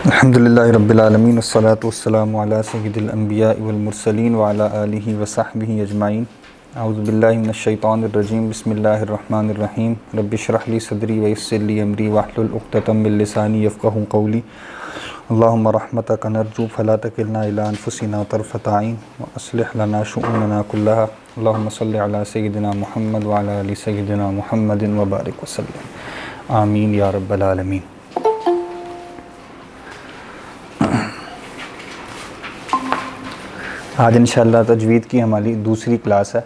अल्हम्दुलिल्लाहि रब्बिल आलमीन वस्सलातु वस्सलामु अला सय्यिदिल अंबिया वल मुरसलीन व अला आलिहि व सहबिहि अजमाइन। अऊज़ु बिल्लाहि मिनश शैतानिर रजीम। बिस्मिल्लाहिर रहमानिर रहीम। रब्बि इश्रह ली सदरी व यस्सिर ली अमरी वहलुल उक़दतम मिन लिसानी यफ़क़हू क़ौली। अल्लाहुम्मा रहमतक नरजू फला तकिलना इला अनफुसिना तरफ़त ऐन व अस्लिह लना शुऊनना कुल्लहा। अल्लाहुम्मा सल्लि अला सय्यिदिना मुहम्मद व अला आलि सय्यिदिना मुहम्मदिन व बारिक वसल्लिम। आमीन या रब्बल आलमीन। आज इंशाअल्लाह तजवीद की हमारी दूसरी क्लास है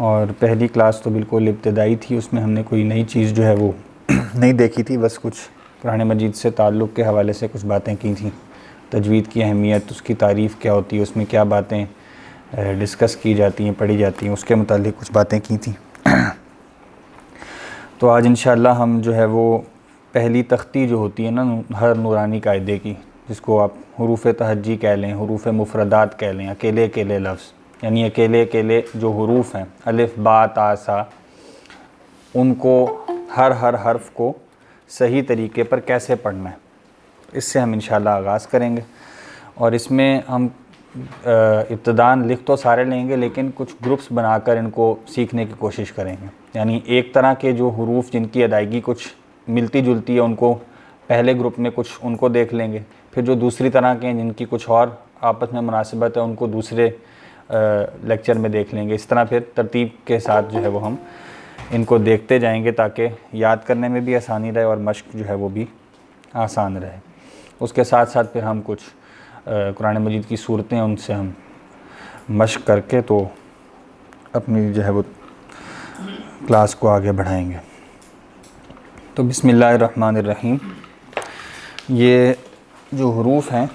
और पहली क्लास तो बिल्कुल इब्तदाई थी। उसमें हमने कोई नई चीज़ जो है वो नहीं देखी थी, बस कुछ कुरान मजीद से ताल्लुक़ के हवाले से कुछ बातें की थी। तजवीद की अहमियत, उसकी तारीफ़ क्या होती है, उसमें क्या बातें डिस्कस की जाती हैं, पढ़ी जाती हैं, उसके मुतालिक कुछ बातें की थी। तो आज इंशाअल्लाह हम जो है वो पहली तख्ती जो होती है ना हर नूरानी कायदे की, जिसको आप हुरूफ तहज्जी कह लें, हुरूफ मुफरदात कह लें, अकेले अकेले लफ्ज़, यानी अकेले अकेले जो हुरूफ हैं अलिफ बा ता सा, उनको हर हर्फ को सही तरीके पर कैसे पढ़ना है, इससे हम इंशाअल्लाह आगाज़ करेंगे। और इसमें हम इब्तदान लिख तो सारे लेंगे, लेकिन कुछ ग्रुप्स बनाकर इनको सीखने की कोशिश करेंगे। यानी एक तरह के जो हुरूफ जिनकी अदायगी कुछ मिलती जुलती है, उनको पहले ग्रुप में कुछ उनको देख लेंगे, फिर जो दूसरी तरह के हैं जिनकी कुछ और आपस में मुनासिबत है, उनको दूसरे लेक्चर में देख लेंगे। इस तरह फिर तरतीब के साथ जो है वो हम इनको देखते जाएंगे, ताकि याद करने में भी आसानी रहे और मश्क जो है वो भी आसान रहे। उसके साथ साथ फिर हम कुछ कुरान मजीद की सूरतें, उनसे हम मश्क करके तो अपनी जो है वो क्लास को आगे बढ़ाएंगे। तो बिस्मिल्लाहिर्रहमानिर्रहीम। ये जो हुरूफ हैं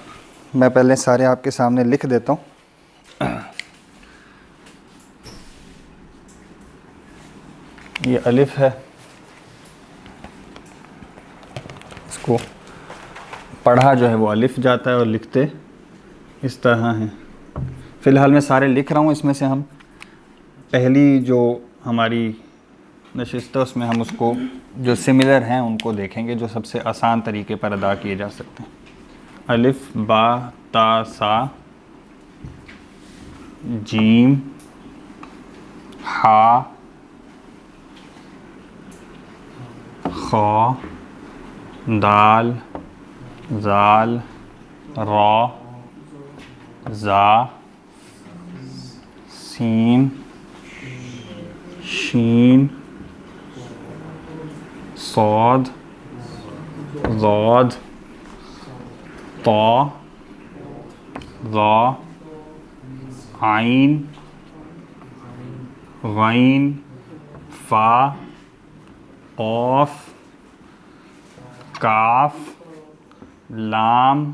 मैं पहले सारे आपके सामने लिख देता हूँ। ये अलिफ है, इसको पढ़ा जो है वो अलिफ जाता है और लिखते इस तरह हैं। फ़िलहाल मैं सारे लिख रहा हूँ, इसमें से हम पहली जो हमारी नशिस्त है उसमें हम उसको जो सिमिलर हैं उनको देखेंगे, जो सबसे आसान तरीके पर अदा किए जा सकते हैं। अलिफ बा ता सा जीम हा खा दाल जाल रा ज़ा सीन शीन सौद ज़ाद ता ज़ा आइन गैन फ़ा क़ाफ काफ लाम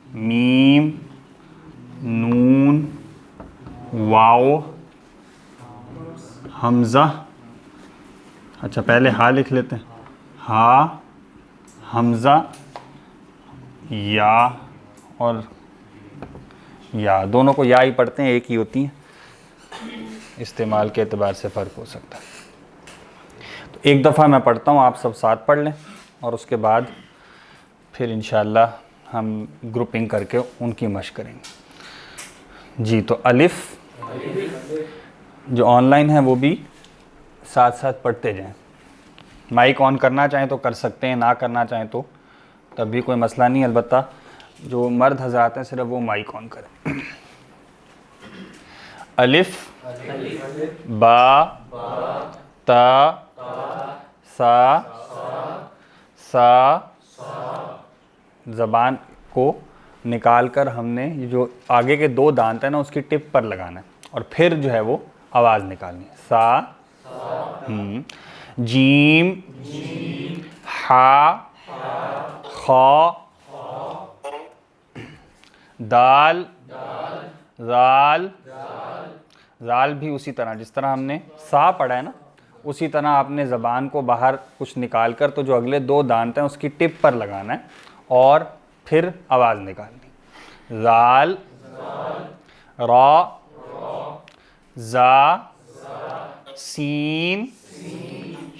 मीम नून वाओ हमज़ा। अच्छा, पहले हा लिख लेते हैं। हा हमज़ा या, और या दोनों को या ही पढ़ते हैं, एक ही होती हैं, इस्तेमाल के एतबार से फ़र्क हो सकता है। तो एक दफ़ा मैं पढ़ता हूँ, आप सब साथ पढ़ लें और उसके बाद फिर इंशाअल्लाह हम ग्रुपिंग करके उनकी मश्क करेंगे। जी, तो अलिफ जो ऑनलाइन है वो भी साथ साथ पढ़ते जाएं। माइक ऑन करना चाहें तो कर सकते हैं, ना करना चाहें तो तब भी कोई मसला नहीं। अलबत्ता जो मर्द हज़रात हैं सिर्फ वो माइक ऑन करें। अलिफ बा ता सा ज़बान को निकाल कर हमने ये जो आगे के दो दांत हैं ना उसकी टिप पर लगाना है और फिर जो है वो आवाज़ निकालनी है। सा जीम हा खा दाल जाल, जाल भी उसी तरह जिस तरह हमने सा पढ़ा है ना, उसी तरह आपने ज़बान को बाहर कुछ निकाल कर तो जो अगले दो दांत हैं उसकी टिप पर लगाना है और फिर आवाज़ निकालनी। जाल रा ज़ा सीन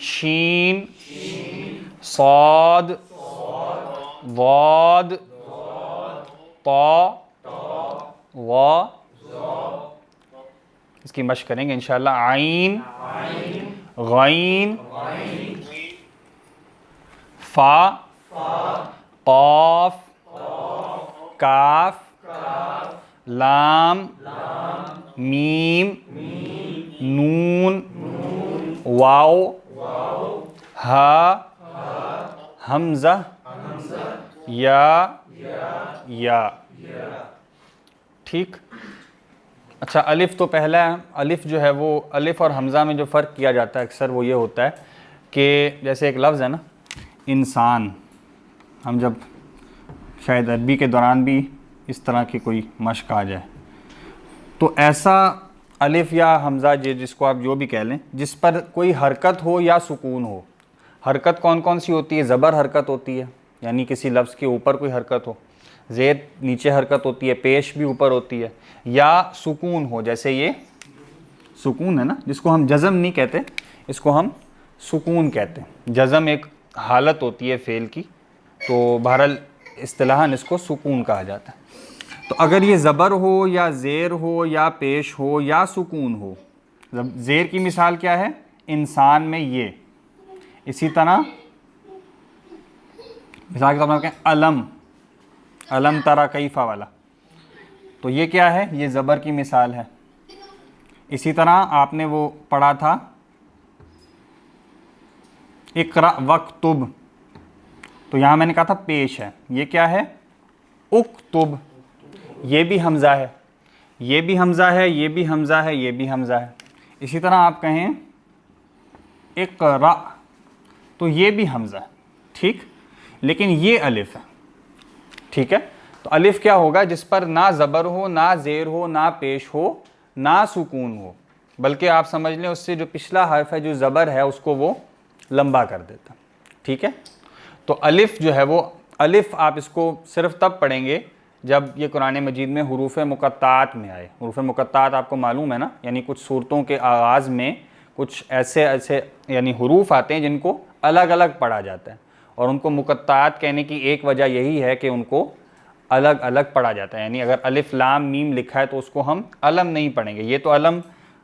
शीन सौद वाद, ता, वा, इसकी मश्क करेंगे इंशाल्लाह। आइन, गैन, फा, काफ, काफ, लाम, मीम, नून, वाव, हा, हमजा, या। ठीक। अच्छा, अलिफ तो पहला है। अलिफ जो है वो, अलिफ और हमज़ा में जो फ़र्क किया जाता है अक्सर वो ये होता है कि जैसे एक लफ्ज़ है ना इंसान, हम जब शायद अरबी के दौरान भी इस तरह की कोई मश्क आ जाए तो ऐसा अलिफ या हमज़ा जिसको आप जो भी कह लें, जिस पर कोई हरकत हो या सुकून हो। हरकत कौन कौन सी होती है? ज़बर हरकत होती है, यानी किसी लफ्ज़ के ऊपर कोई हरकत हो। ज़ेर नीचे हरकत होती है, पेश भी ऊपर होती है। या सुकून हो, जैसे ये सुकून है ना, जिसको हम जज़म नहीं कहते, इसको हम सुकून कहते हैं। जज़म एक हालत होती है फ़ेल की, तो बहरहाल इस्तिलाहन इसको सुकून कहा जाता है। तो अगर ये ज़बर हो या ज़ेर हो या पेश हो या सुकून हो, ज़ेर की मिसाल क्या है? इंसान में ये। इसी तरह मिसाल के तौर पर अलम, अलम तरा कैफा वाला, तो ये क्या है? ये ज़बर की मिसाल है। इसी तरह आपने वो पढ़ा था इक़रा वक्तुब, तो यहाँ मैंने कहा था पेश है, ये क्या है? उक्तुब। ये भी हमज़ा है, ये भी हमज़ा है, ये भी हमज़ा है, ये भी हमज़ा है। इसी तरह आप कहें इक़रा, तो ये भी हमज़ा है, ठीक, लेकिन ये अलिफ है, ठीक है। तो अलिफ क्या होगा? जिस पर ना ज़बर हो, ना ज़ेर हो, ना पेश हो, ना सुकून हो, बल्कि आप समझ लें उससे जो पिछला हर्फ है जो ज़बर है उसको वो लंबा कर देता, ठीक है। तो अलिफ जो है वो, अलिफ आप इसको सिर्फ तब पढ़ेंगे जब ये कुरान मजीद में हुरूफ़ मुक़त्तात में आए। हुरूफ़ मुक़त्तात आपको मालूम है ना, यानी कुछ सूरतों के आगाज़ में कुछ ऐसे यानी हुरूफ आते हैं जिनको अलग अलग पढ़ा जाता है, और उनको मुक़त्तात कहने की एक वजह यही है कि उनको अलग अलग पढ़ा जाता है। यानी अगर अलिफ लाम मीम लिखा है तो उसको हम अलम नहीं पढ़ेंगे। ये तो अलम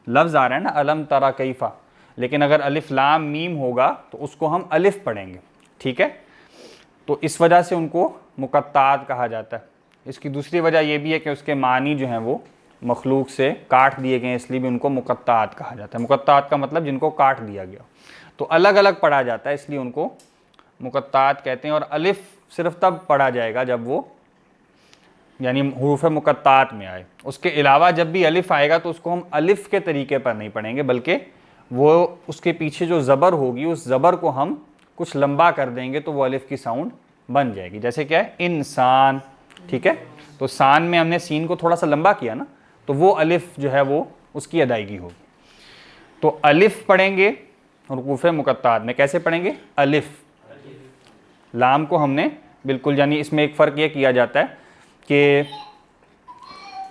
लफ्ज़ आ रहा है ना, अलम तरा कैफा, लेकिन अगर अलिफ लाम मीम होगा तो उसको हम अलिफ पढ़ेंगे, ठीक है। तो इस वजह से उनको मुक़त्तात कहा जाता है। इसकी दूसरी वजह यह भी है कि उसके मानी जो हैं वो मखलूक से काट दिए गए, इसलिए भी उनको मुक़त्तात कहा जाता है। मुक़त्तात का मतलब जिनको काट दिया गया, तो अलग अलग पढ़ा जाता है, इसलिए उनको मुक़त्तात कहते हैं। और अलिफ सिर्फ तब पढ़ा जाएगा जब वो यानी हुरूफ़ मुक़त्तात में आए। उसके अलावा जब भी अलिफ आएगा तो उसको हम अलिफ के तरीके पर नहीं पढ़ेंगे, बल्कि वो उसके पीछे जो ज़बर होगी उस ज़बर को हम कुछ लंबा कर देंगे तो वो अलिफ की साउंड बन जाएगी। जैसे क्या है? इंसान, ठीक है। तो सान में हमने सीन को थोड़ा सा लंबा किया ना, तो वो अलिफ जो है वो उसकी अदायगी होगी। तो अलिफ पढ़ेंगे हुरूफ़ मुक़त्तात में। कैसे पढ़ेंगे? अलिफ। लाम को हमने बिल्कुल, यानी इसमें एक फ़र्क ये किया जाता है कि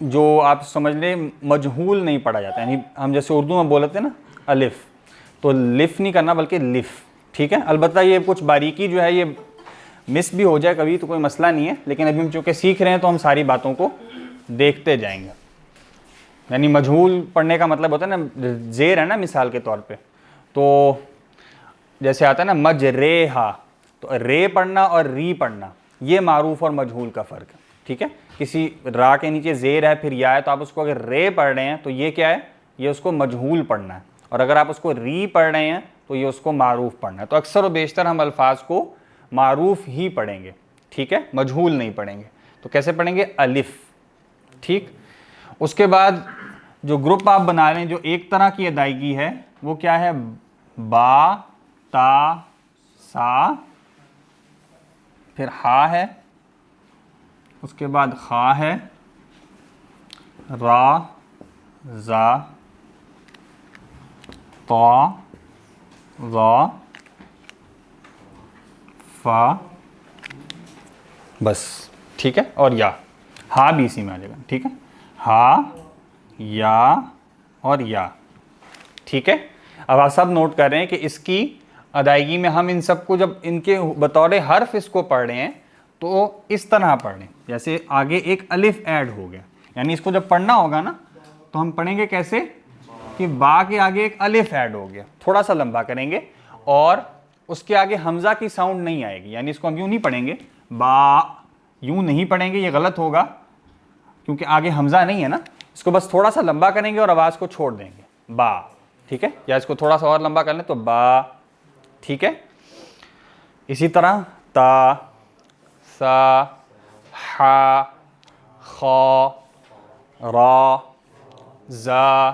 जो आप समझ लें मजहूल नहीं पढ़ा जाता, यानी हम जैसे उर्दू में बोलते हैं ना अलिफ, तो लिफ नहीं करना बल्कि लिफ, ठीक है। अलबत्ता ये कुछ बारीकी जो है ये मिस भी हो जाए कभी तो कोई मसला नहीं है, लेकिन अभी हम चूँकि सीख रहे हैं तो हम सारी बातों को देखते जाएंगे। यानी मजहूल पढ़ने का मतलब होता है ना, ज़ेर है ना मिसाल के तौर पे, तो जैसे आता है ना मजरेहा, तो रे पढ़ना और री पढ़ना, ये मारूफ और मजहूल का फ़र्क है, ठीक है। किसी रा के नीचे ज़ेर है फिर या है, तो आप उसको अगर रे पढ़ रहे हैं तो ये क्या है? ये उसको मजहूल पढ़ना है, और अगर आप उसको री पढ़ रहे हैं तो ये उसको मारूफ पढ़ना है। तो अक्सर व बेशतर हम अल्फाज को मारूफ ही पढ़ेंगे, ठीक है, मजहूल नहीं पढ़ेंगे। तो कैसे पढ़ेंगे? अलिफ, ठीक। उसके बाद जो ग्रुप आप बना लें, जो एक तरह की अदायगी है वो क्या है? बा, ता, सा, फिर हा है, उसके बाद खा है, रा, जा, ता, ज़ा, फा, बस, ठीक है। और या, हा भी इसी में आ जाएगा, ठीक है। हा, या और या, ठीक है। अब आप सब नोट कर रहे हैं कि इसकी अदायगी में हम इन सबको जब इनके बतौर हर्फ इसको पढ़ रहे हैं तो इस तरह पढ़ें, जैसे आगे एक अलिफ ऐड हो गया, यानी इसको जब पढ़ना होगा ना तो हम पढ़ेंगे कैसे कि बा के आगे एक अलिफ ऐड हो गया, थोड़ा सा लंबा करेंगे और उसके आगे हमजा की साउंड नहीं आएगी, यानी इसको हम यूं नहीं पढ़ेंगे बा, यूं नहीं पढ़ेंगे, ये गलत होगा क्योंकि आगे हमजा नहीं है ना। इसको बस थोड़ा सा लंबा करेंगे और आवाज़ को छोड़ देंगे बा, ठीक है, या इसको थोड़ा सा और लंबा कर लें तो बा, ठीक है। इसी तरह ता, सा, हा, खा, रा, जा,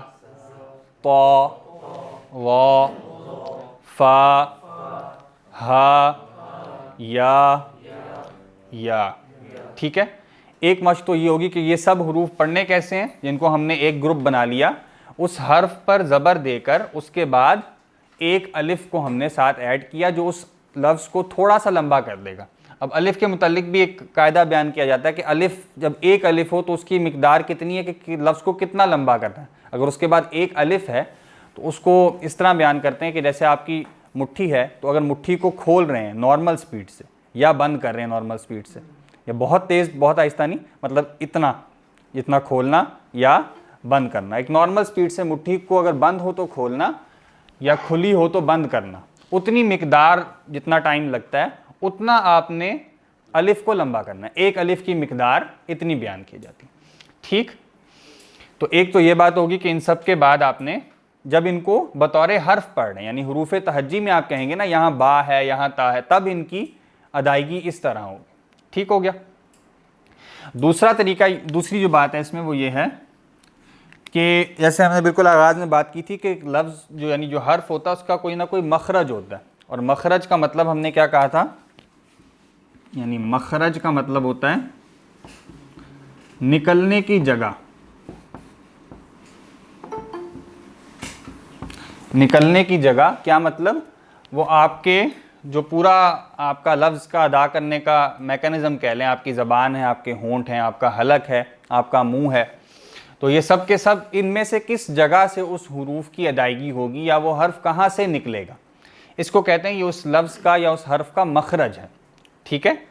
ता, वा, फा, हा, या, ठीक है। एक मश्क तो ये होगी कि ये सब हरूफ पढ़ने कैसे हैं, जिनको हमने एक ग्रुप बना लिया, उस हर्फ पर ज़बर देकर उसके बाद एक अलिफ को हमने साथ ऐड किया जो उस लफ्ज़ को थोड़ा सा लंबा कर देगा। अब अलिफ के मुतालिक भी एक कायदा बयान किया जाता है कि अलिफ जब एक अलिफ हो तो उसकी मिकदार कितनी है कि लफ्ज़ को कितना लंबा करना है। अगर उसके बाद एक अलिफ है तो उसको इस तरह बयान करते हैं कि जैसे आपकी मुट्ठी है, तो अगर मुट्ठी को खोल रहे हैं नॉर्मल स्पीड से या बंद कर रहे हैं नॉर्मल स्पीड से, या बहुत तेज़ बहुत आहिस्ता नहीं, मतलब इतना खोलना या बंद करना, एक नॉर्मल स्पीड से मुट्ठी को अगर बंद हो तो खोलना या खुली हो तो बंद करना, उतनी मिकदार जितना टाइम लगता है उतना आपने अलिफ को लंबा करना है। एक अलिफ की मिकदार इतनी बयान की जाती है, ठीक। तो एक तो ये बात होगी कि इन सब के बाद आपने जब इनको बतौर हर्फ पढ़ रहे हैं, यानी हुरूफ तहज्जी में आप कहेंगे ना यहाँ बा है यहाँ ता है, तब इनकी अदायगी इस तरह होगी, ठीक हो गया। दूसरा तरीका, दूसरी जो बात है इसमें वो ये है कि जैसे हमने बिल्कुल आगाज़ में बात की थी कि लफ्ज़ जो यानी जो हर्फ होता है उसका कोई ना कोई मखरज होता है, और मखरज का मतलब हमने क्या कहा था, यानी मखरज का मतलब होता है निकलने की जगह, निकलने की जगह क्या मतलब, वो आपके जो पूरा आपका लफ्ज़ का अदा करने का मैकेनिज़्म कह लें, आपकी ज़बान है, आपके होंठ हैं, आपका हलक है, आपका मुंह है, तो ये सब के सब इनमें से किस जगह से उस हुरूफ की अदायगी होगी या वो हर्फ कहाँ से निकलेगा, इसको कहते हैं ये उस लफ्ज़ का या उस हर्फ का मखरज है, ठीक है।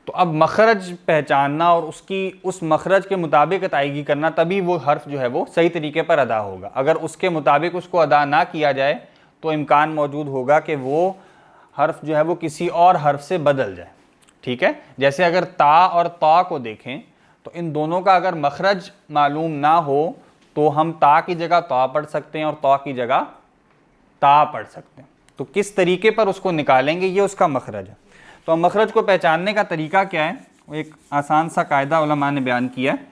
तो अब मखरज पहचानना और उसकी उस मखरज के मुताबिक अदायगी करना, तभी वो हर्फ जो है वो सही तरीके पर अदा होगा। अगर उसके मुताबिक उसको अदा ना किया जाए तो इम्कान मौजूद होगा कि वो हर्फ जो है वो किसी और हर्फ से बदल जाए, ठीक है। जैसे अगर ता और ता को देखें तो इन दोनों का अगर मखरज मालूम ना हो तो हम ता की जगह ता पढ़ सकते हैं और ता की जगह ता पढ़ सकते हैं। तो किस तरीके पर उसको निकालेंगे ये उसका मखरज है। तो मखरज को पहचानने का तरीका क्या है, वो एक आसान सा कायदा उलमा ने बयान किया है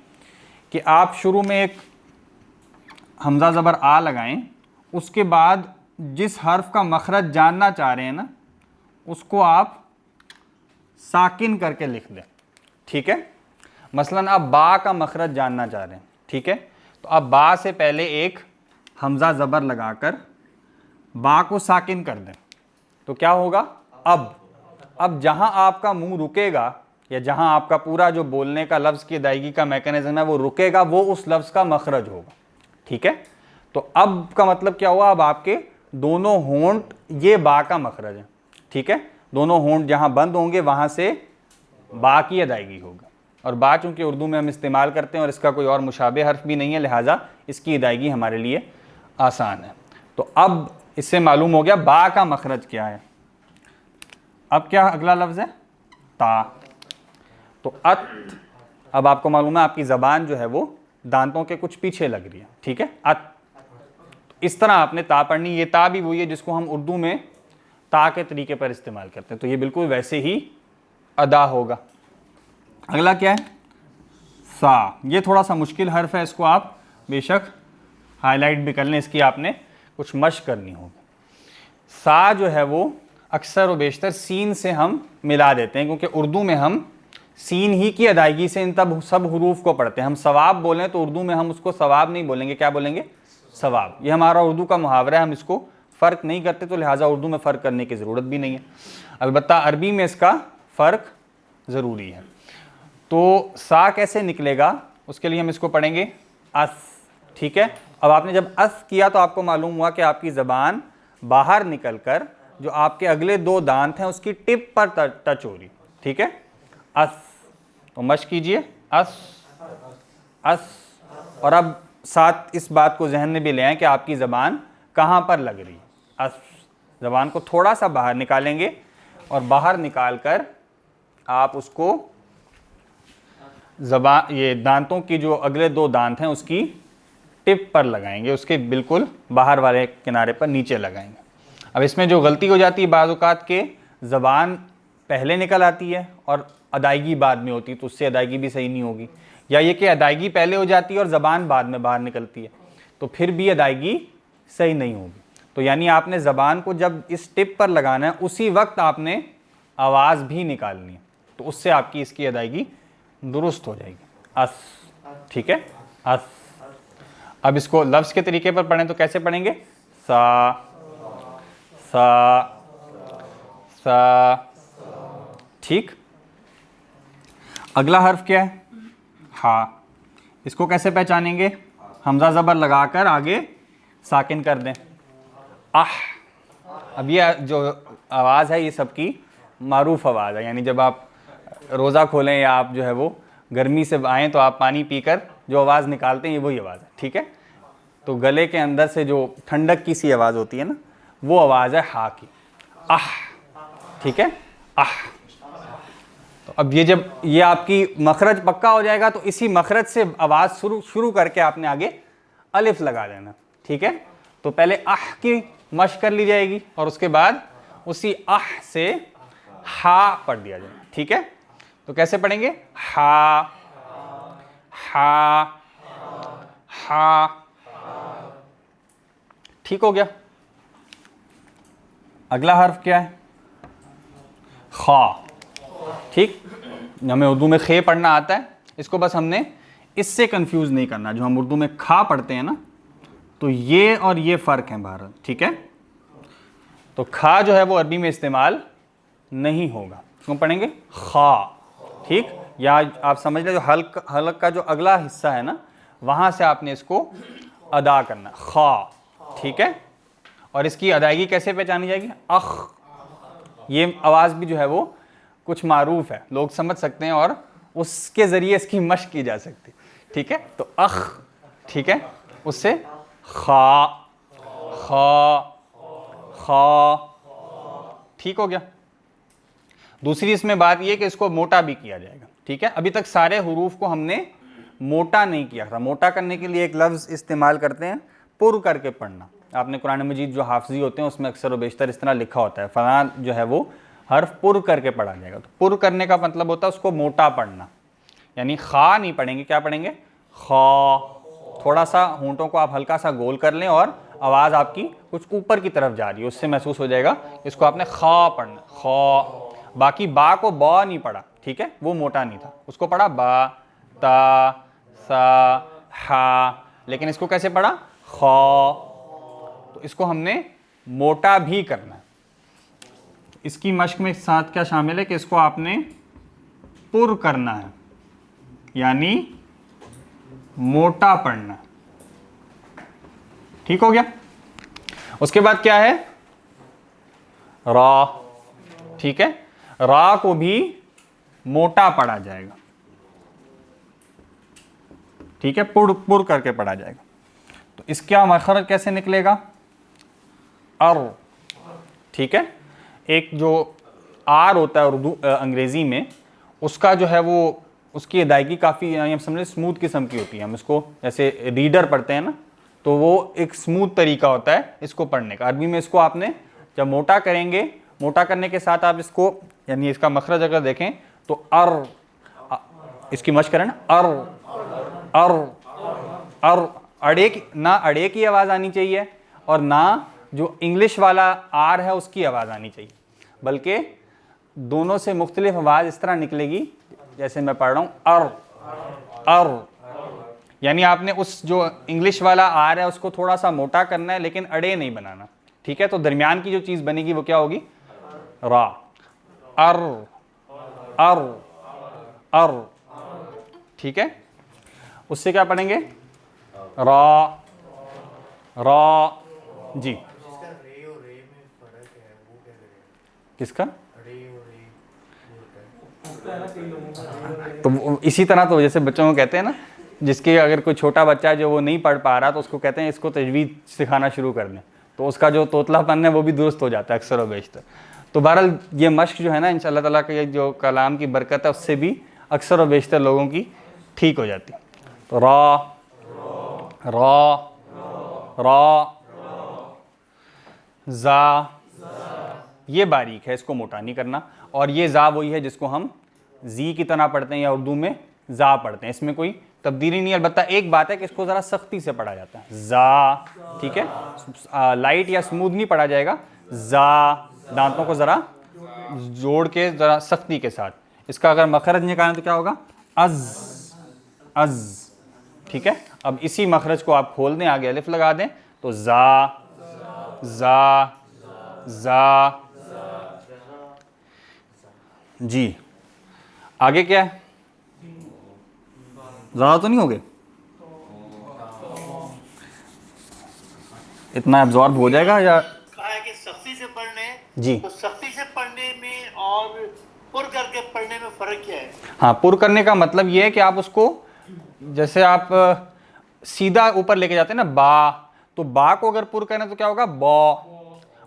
कि आप शुरू में एक हमज़ा ज़बर आ लगाएं, उसके बाद जिस हर्फ का मखरज जानना चाह रहे हैं ना उसको आप साकिन करके लिख दें, ठीक है। मसलन आप बा का मखरज जानना चाह रहे हैं, ठीक है, तो आप बा से पहले एक हमज़ा ज़बर लगाकर बा को साकिन कर दें, तो क्या होगा, अब जहां आपका मुंह रुकेगा या जहां आपका पूरा जो बोलने का लफ्ज़ की अदायगी का मैकेनिज्म है वो रुकेगा, वो उस लफ्ज़ का मखरज होगा, ठीक है। तो अब का मतलब क्या हुआ, अब आपके दोनों होंठ ये बा का मखरज है, ठीक है, दोनों होंठ जहां बंद होंगे वहां से बा की अदायगी होगा। और बा चूँकि उर्दू में हम इस्तेमाल करते हैं और इसका कोई और मुशाबे हर्फ भी नहीं है, लिहाजा इसकी अदायगी हमारे लिए आसान है। तो अब इससे मालूम हो गया बा का मखरज क्या है। अब क्या अगला लफ्ज़ है, ता। तो अत, अब आपको मालूम है आपकी ज़बान जो है वो दांतों के कुछ पीछे लग रही है, ठीक है, अत। तो इस तरह आपने ता पढ़नी, ये ता भी वही है जिसको हम उर्दू में ता के तरीके पर इस्तेमाल करते हैं, तो ये बिल्कुल वैसे ही अदा होगा। अगला क्या है, सा। ये थोड़ा सा मुश्किल हर्फ है, इसको आप बेशक हाईलाइट भी कर लें, इसकी आपने कुछ मश्क करनी होगी। सा जो है वो अक्सर व बेशतर सीन से हम मिला देते हैं, क्योंकि उर्दू में हम सीन ही की अदायगी से इन तब सब हुरूफ को पढ़ते हैं। हम सवाब बोलें तो उर्दू में हम उसको सवाब नहीं बोलेंगे, क्या बोलेंगे, सवाब। ये हमारा उर्दू का मुहावरा है, हम इसको फ़र्क नहीं करते, तो लिहाजा उर्दू में फ़र्क करने की ज़रूरत भी नहीं है। अलबत्ता अरबी में इसका फ़र्क ज़रूरी है। तो सा कैसे निकलेगा, उसके लिए हम इसको पढ़ेंगे अस, ठीक है। अब आपने जब अस किया तो आपको मालूम हुआ कि आपकी ज़बान बाहर निकल कर जो आपके अगले दो दांत हैं उसकी टिप पर टच हो रही, ठीक है। अस। तो मश कीजिए अस अस। और अब साथ इस बात को जहन में भी ले आएं कि आपकी ज़बान कहाँ पर लग रही है। अस, ज़बान को थोड़ा सा बाहर निकालेंगे और बाहर निकाल कर आप उसको ज़बान, ये दांतों की जो अगले दो दांत हैं उसकी टिप पर लगाएंगे, उसके बिल्कुल बाहर वाले किनारे पर नीचे लगाएंगे। अब इसमें जो गलती हो जाती है बाज़ औक़ात के ज़बान पहले निकल आती है और अदायगी बाद में होती है, तो उससे अदायगी भी सही नहीं होगी। या ये कि अदायगी पहले हो जाती है और ज़बान बाद में बाहर निकलती है, तो फिर भी अदायगी सही नहीं होगी। तो यानी आपने ज़बान को जब इस टिप पर लगाना है उसी वक्त आपने आवाज़ भी निकालनी है, तो उससे आपकी इसकी अदायगी दुरुस्त हो जाएगी। अस, ठीक है, अस। अब इसको लफ्ज़ के तरीके पर पढ़ें तो कैसे पढ़ेंगे? सा सा सा, ठीक। अगला हर्फ क्या है? हा। इसको कैसे पहचानेंगे? हमजा ज़बर लगाकर आगे साकिन कर दें, आह। अब ये जो आवाज़ है ये सबकी मारूफ आवाज़ है, यानी जब आप रोज़ा खोलें या आप जो है वो गर्मी से आएँ तो आप पानी पीकर जो आवाज़ निकालते हैं ये वही आवाज़ है, ठीक है। तो गले के अंदर से जो ठंडक की सी आवाज़ होती है ना, वो आवाज़ है हा की, आह, ठीक है, आह। तो अब ये जब ये आपकी मखरज पक्का हो जाएगा तो इसी मखरज से आवाज़ शुरू करके आपने आगे अलिफ लगा देना, ठीक है। तो पहले आह की मश कर ली जाएगी और उसके बाद उसी आह से हा पढ़ दिया जाएगा, ठीक है। तो कैसे पढ़ेंगे? हा हा हा, ठीक हो गया। अगला हर्फ क्या है? खा, ठीक। हमें उर्दू में खे पढ़ना आता है, इसको बस हमने इससे कंफ्यूज नहीं करना। जो हम उर्दू में खा पढ़ते हैं ना, तो ये और ये फ़र्क है भारत, ठीक है। तो खा जो है वो अरबी में इस्तेमाल नहीं होगा, क्यों पढ़ेंगे? खा, ठीक। या आप समझ लें जो हलक का जो अगला हिस्सा है ना, वहाँ से आपने इसको अदा करना, खा, ठीक है। और इसकी अदायगी कैसे पहचानी जाएगी? अख। ये आवाज़ भी जो है वो कुछ मारूफ है, लोग समझ सकते हैं और उसके ज़रिए इसकी मश्क की जा सकती है, ठीक है। तो अख, ठीक है, उससे खा खा खा, ठीक हो गया। दूसरी इसमें बात यह कि इसको मोटा भी किया जाएगा, ठीक है। अभी तक सारे हुरूफ को हमने मोटा नहीं किया था। मोटा करने के लिए एक लफ्ज़ इस्तेमाल करते हैं, पुर करके पढ़ना। आपने कुरान मजीद जो हाफजी होते हैं उसमें अक्सर व बेशतर इस तरह लिखा होता है, फलां जो है वो हर्फ पुर करके पढ़ा जाएगा। तो पुर करने का मतलब होता है उसको मोटा पढ़ना, यानी खा नहीं पढ़ेंगे, क्या पढ़ेंगे? खा। थोड़ा सा होंठों को आप हल्का सा गोल कर लें और आवाज़ आपकी कुछ ऊपर की तरफ जा रही है, उससे महसूस हो जाएगा इसको आपने खा पढ़ना, खा। बाकी बा को बा नहीं पढ़ा, ठीक है, वो मोटा नहीं था, उसको पढ़ा बा, ता, सा, हा। लेकिन इसको कैसे पढ़ा? खा। तो इसको हमने मोटा भी करना है। इसकी मश्क में साथ क्या शामिल है कि इसको आपने पुर करना है, यानी मोटा पढ़ना, ठीक हो गया। उसके बाद क्या है? रा, ठीक है। रा को भी मोटा पढ़ा जाएगा, ठीक है, पुर पुर करके पढ़ा जाएगा। तो इसका मखरज कैसे निकलेगा? अर, ठीक है। एक जो आर होता है उर्दू अंग्रेज़ी में, उसका जो है वो उसकी अदायगी काफ़ी, यानी हम समझे स्मूथ किस्म की होती है। हम इसको जैसे रीडर पढ़ते हैं ना, तो वो एक स्मूथ तरीका होता है इसको पढ़ने का। अरबी में इसको आपने जब मोटा करेंगे, मोटा करने के साथ आप इसको, यानी इसका मखरज अगर देखें तो अर, इसकी मश्क करें ना, अर अर अर। अड़े की ना, अड़े की आवाज़ आनी चाहिए और ना जो इंग्लिश वाला आर है उसकी आवाज़ आनी चाहिए, बल्कि दोनों से मुख्तलिफ आवाज़ इस तरह निकलेगी जैसे मैं पढ़ रहा हूँ, अर अर। यानी आपने उस जो इंग्लिश वाला आर है उसको थोड़ा सा मोटा करना है, लेकिन अड़े नहीं बनाना, ठीक है। तो दरमियान की जो चीज़ बनेगी वो क्या होगी? रा, अर अर अर, ठीक है। उससे क्या पढ़ेंगे? रा रा, जी। किसका? तो इसी तरह तो जैसे बच्चों को कहते हैं ना, जिसके अगर कोई छोटा बच्चा है जो वो नहीं पढ़ पा रहा तो उसको कहते हैं इसको तजवीद सिखाना शुरू कर दें, तो उसका जो तोतलापन है वो भी दुरुस्त हो जाता है अक्सर व बेशतर। तो बहरहाल ये मश्क जो है ना इंशाअल्लाह ताला का, ये जो कलाम की बरकत है उससे भी अक्सर व बेशतर लोगों की ठीक हो जाती। तो रा रा रा जा, ये बारीक है, इसको मोटा नहीं करना। और ये जा वही है जिसको हम जी की तरह पढ़ते हैं या उर्दू में जा पढ़ते हैं, इसमें कोई तब्दीली नहीं है। अलबत्ता एक बात है कि इसको ज़रा सख्ती से पढ़ा जाता है, जा, ठीक है, लाइट या स्मूथ नहीं पढ़ा जाएगा, जा, दांतों को ज़रा जोड़ के ज़रा सख्ती के साथ। इसका अगर मखरज निकालें तो क्या होगा, अज अज, ठीक है। अब इसी मखरज को आप खोल दें, आगे अलिफ लगा दें, तो जा जा जा जी। आगे क्या है, ज़्यादा तो नहीं हो गए, इतना एब्जॉर्ब हो जाएगा या कहा है कि सख्ती से पढ़ने जी। तो सख्ती से पढ़ने में और पुर करके पढ़ने में फ़र्क क्या है? हाँ, पुर करने का मतलब ये है कि आप उसको, जैसे आप सीधा ऊपर लेके जाते हैं ना बा, तो बा को अगर पुर करें तो क्या होगा, बा,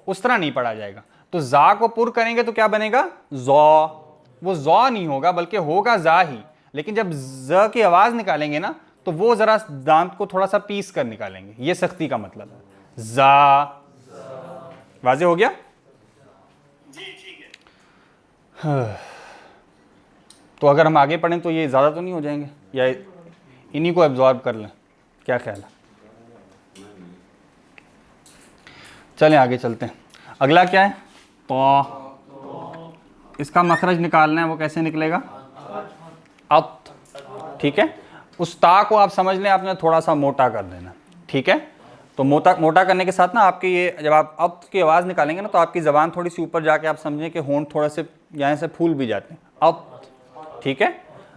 उस तरह नहीं पढ़ा जाएगा। तो जा को पुर करेंगे तो क्या बनेगा, जौ, वो जौ नहीं होगा बल्कि होगा जा ही। लेकिन जब ज की आवाज़ निकालेंगे ना तो वो ज़रा दांत को थोड़ा सा पीस कर निकालेंगे, ये सख्ती का मतलब है। जा, वाज़े हो गया जी ठीक है। तो अगर हम आगे पढ़ें तो ये ज़्यादा तो नहीं हो जाएंगे, या इन्हीं को एब्जॉर्ब कर लें, क्या ख्याल है? चलें आगे चलते हैं। अगला क्या है, तो इसका मखरज निकालना है, वो कैसे निकलेगा, अत, ठीक है। उस ता को आप समझ लें आपने थोड़ा सा मोटा कर देना, ठीक है। तो मोटा करने के साथ ना आपके ये, जब आप अत की आवाज़ निकालेंगे ना तो आपकी ज़बान थोड़ी सी ऊपर जाके आप समझें कि होंठ थोड़े से यहाँ से फूल भी जाते हैं, अत, ठीक है।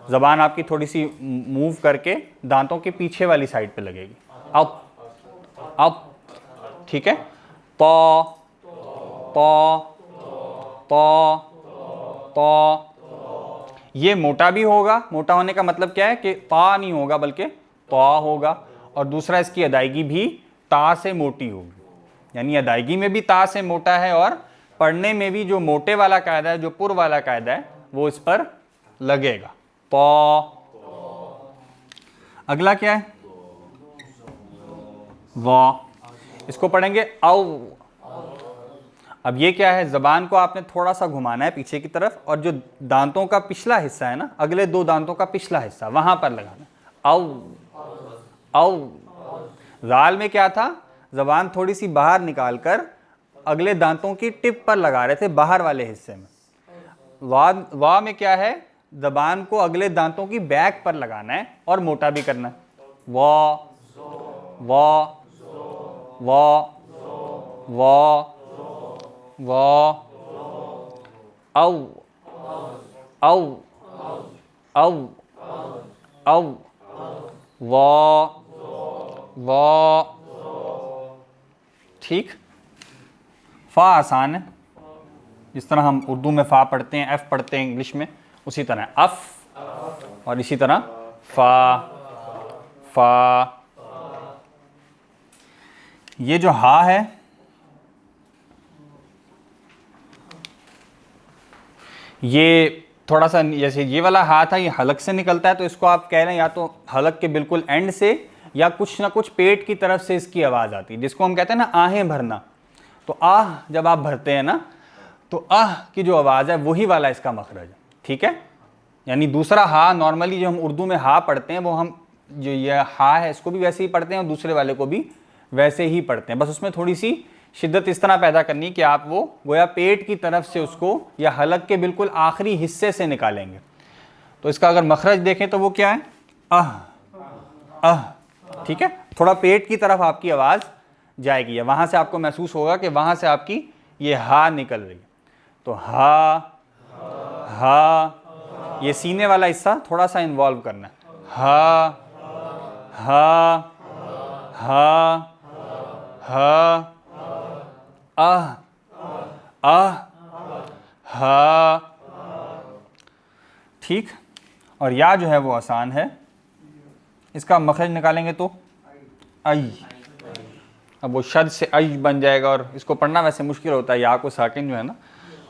ज़बान आपकी थोड़ी सी मूव करके दांतों के पीछे वाली साइड पे लगेगी, अत अत, ठीक है। तो ये मोटा भी होगा, मोटा होने का मतलब क्या है कि ता नहीं होगा बल्कि ता होगा। और दूसरा, इसकी अदायगी भी ता से मोटी होगी, यानी अदायगी में भी ता से मोटा है और पढ़ने में भी जो मोटे वाला कायदा है, जो पुर वाला कायदा है, वो इस पर लगेगा। तो अगला क्या है, वाह, इसको पढ़ेंगे औ। अब ये क्या है, ज़बान को आपने थोड़ा सा घुमाना है पीछे की तरफ, और जो दांतों का पिछला हिस्सा है ना, अगले दो दांतों का पिछला हिस्सा, वहां पर लगाना, औ औ। जाल में क्या था, ज़बान थोड़ी सी बाहर निकाल कर अगले दांतों की टिप पर लगा रहे थे, बाहर वाले हिस्से में। वाह में क्या है, ज़बान को अगले दांतों की बैक पर लगाना है और मोटा भी करना है, वाह वाह वाह वाह वाह, औ औ औ औ, वाह वाह, ठीक। फ़ा आसान है, जिस तरह हम उर्दू में फ़ा पढ़ते हैं, एफ़ पढ़ते हैं इंग्लिश में, उसी तरह अफ़, और इसी तरह फ़ा फ़ा। ये जो हा है, ये थोड़ा सा, जैसे ये वाला हा था, ये हलक से निकलता है, तो इसको आप कह रहे हैं या तो हलक के बिल्कुल एंड से या कुछ ना कुछ पेट की तरफ से इसकी आवाज़ आती है, जिसको हम कहते हैं ना आहें भरना। तो आह जब आप भरते हैं ना, तो आह की जो आवाज़ है वही वाला इसका मखरज है, ठीक है। यानी दूसरा हा, नॉर्मली जो हम उर्दू में हा पढ़ते हैं, वो हम जो ये हा है इसको भी वैसे ही पढ़ते हैं और दूसरे वाले को भी वैसे ही पढ़ते हैं, बस उसमें थोड़ी सी शिद्दत इस तरह पैदा करनी कि आप वो गोया पेट की तरफ से उसको या हलक के बिल्कुल आखिरी हिस्से से निकालेंगे। तो इसका अगर मखरज देखें तो वो क्या है, आह, ठीक है। थोड़ा पेट की तरफ आपकी आवाज़ जाएगी, या वहाँ से आपको महसूस होगा कि वहाँ से आपकी ये हा निकल रही है। तो हा हा, ये सीने वाला हिस्सा थोड़ा सा इन्वॉल्व करना है, हा हा हा हा, आह आह, हा, ठीक। और या जो है वो आसान है, इसका मखरज निकालेंगे तो आई। अब वो शद से आई बन जाएगा, और इसको पढ़ना वैसे मुश्किल होता है, या को साकिन जो है ना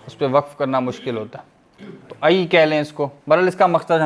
उस पर वक्फ करना मुश्किल होता है, तो आई कह लें इसको। बहरहाल इसका मकसद